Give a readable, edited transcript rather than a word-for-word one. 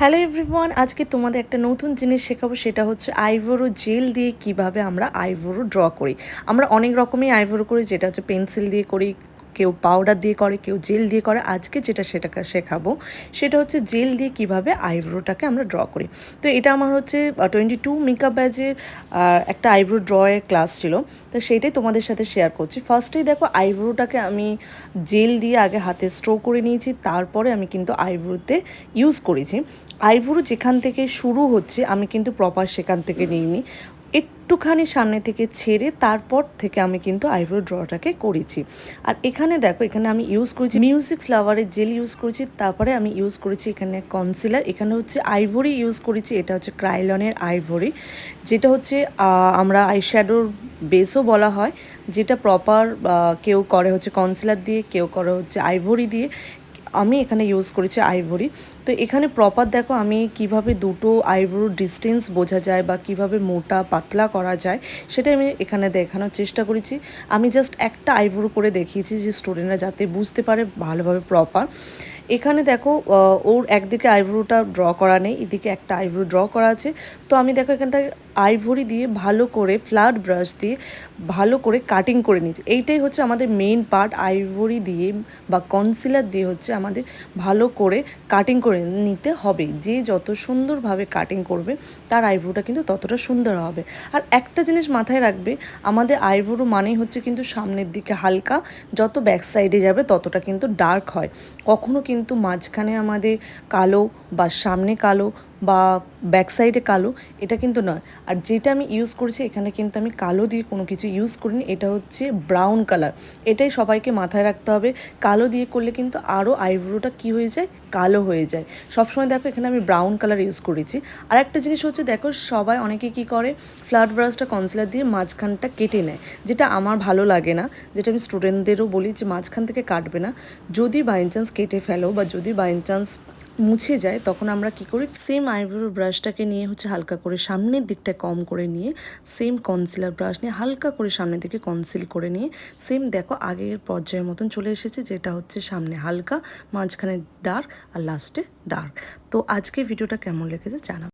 Hello everyone, আজকে তোমাদের একটা নতুন জিনিস শেখাবো। সেটা হচ্ছে আইব্রো জেল দিয়ে কিভাবে আমরা আইব্রো ড্র করি। আমরা অনেক রকমই আইব্রো করি, যেটা হচ্ছে পেন্সিল দিয়ে করি, কেউ পাউডার দিয়ে করে, কেউ জেল দিয়ে করে। আজকে সেটাকে শেখাবো সেটা হচ্ছে জেল দিয়ে কিভাবে আইব্রোটাকে আমরা ড্র করি। তো এটা আমার হচ্ছে 22 মেকআপ ব্যাজের একটা আইব্রো ড্রয়ের ক্লাস ছিল, তো সেইটাই তোমাদের সাথে শেয়ার করছি। ফার্স্টেই দেখো আইব্রোটাকে আমি জেল দিয়ে আগে হাতে স্ট্রো করে নিয়েছি, তারপরে আমি কিন্তু আইব্রোতে ইউজ করেছি। আইব্রো যেখান থেকে শুরু হচ্ছে আমি কিন্তু প্রপার সেখান থেকে নিইনি, একটুখানি সামনে থেকে ছেড়ে তারপর থেকে আমি কিন্তু আইব্রো ড্রটাকে করেছি। আর এখানে দেখো, এখানে আমি ইউজ করেছি মিউজিক ফ্লাওয়ারের জেল ইউজ করেছি, তারপরে আমি ইউজ করেছি এখানে কনসিলার, এখানে হচ্ছে আইভরি ইউজ করেছি, এটা হচ্ছে ক্রাইলনের আইভরি, যেটা হচ্ছে আমরা আইশ্যাডোর বেসও বলা হয়, যেটা প্রপার কেউ করে হচ্ছে কনসিলার দিয়ে, কেউ করে হচ্ছে আইভরি দিয়ে। আমি এখানে ইউজ করেছি আইভরি। তো এখানে প্রপার দেখো আমি কিভাবে দুটো আইব্রো ডিস্টেন্স বোঝা যায় বা কিভাবে মোটা পাতলা করা যায় সেটা আমি এখানে দেখানোর চেষ্টা করেছি। আমি জাস্ট একটা আইব্রো করে দেখিয়েছি যে স্টুডেন্টরা যাতে বুঝতে পারে ভালোভাবে প্রপার। এখানে দেখো ওর একদিকে আইব্রোটা ড্র করা নেই, এদিকে একটা আইব্রো ড্র করা আছে। তো আমি দেখো এখানটায় আইভরি দিয়ে ভালো করে ফ্ল্যাট ব্রাশ দিয়ে ভালো করে কাটিং করে নিয়েছি। এইটাই হচ্ছে আমাদের মেইন পার্ট, আইভরি দিয়ে বা কনসিলার দিয়ে হচ্ছে আমাদের ভালো করে কাটিং করে নিতে হবে। যে যত সুন্দরভাবে কাটিং করবে তার আইব্রোটা কিন্তু ততটা সুন্দর হবে। আর একটা জিনিস মাথায় রাখবে, আমাদের আইব্রো মানেই হচ্ছে কিন্তু সামনের দিকে হালকা, যত ব্যাক সাইডে যাবে ততটা কিন্তু ডার্ক হয়। কখনো কিন্তু মাঝখানে আমাদের কালো বা সামনে কালো বা ব্যাক সাইডে কালো এটা কিন্তু নয়। আর যেটা আমি ইউজ করছি এখানে কিন্তু আমি কালো দিয়ে কোনো কিছু ইউজ করিনি, এটা হচ্ছে ব্রাউন কালার। এটাই সবাইকে মাথায় রাখতে হবে, কালো দিয়ে করলে কিন্তু আরও আইব্রোটা কী হয়ে যায়, কালো হয়ে যায়। সবসময় দেখো এখানে আমি ব্রাউন কালার ইউজ করেছি। আর একটা জিনিস হচ্ছে দেখো, সবাই অনেকে কী করে, ফ্ল্যাট ব্রাশটা কনসিলার দিয়ে মাঝখানটা কেটে নেয়, যেটা আমার ভালো লাগে না। যেটা আমি স্টুডেন্টদেরও বলি যে মাঝখান থেকে কাটবে না। যদি বাই চান্স কেটে ফেলো বা যদি বাই চান্স মুছে যায়, তখন আমরা কি করি, সেম আইব্রো ব্রাশটাকে নিয়ে হচ্ছে হালকা করে সামনের দিকটা কম করে নিয়ে সেম কনসিলার ব্রাশ নিয়ে হালকা করে সামনের দিকে কনসিল করে নিয়ে সেম দেখো আগের পর্যায়ের মতন চলে এসেছে, যেটা হচ্ছে সামনে হালকা, মাঝখানে ডার্ক আর লাস্টে ডার্ক। তো আজকে ভিডিওটা কেমন লেগেছে জানাবো।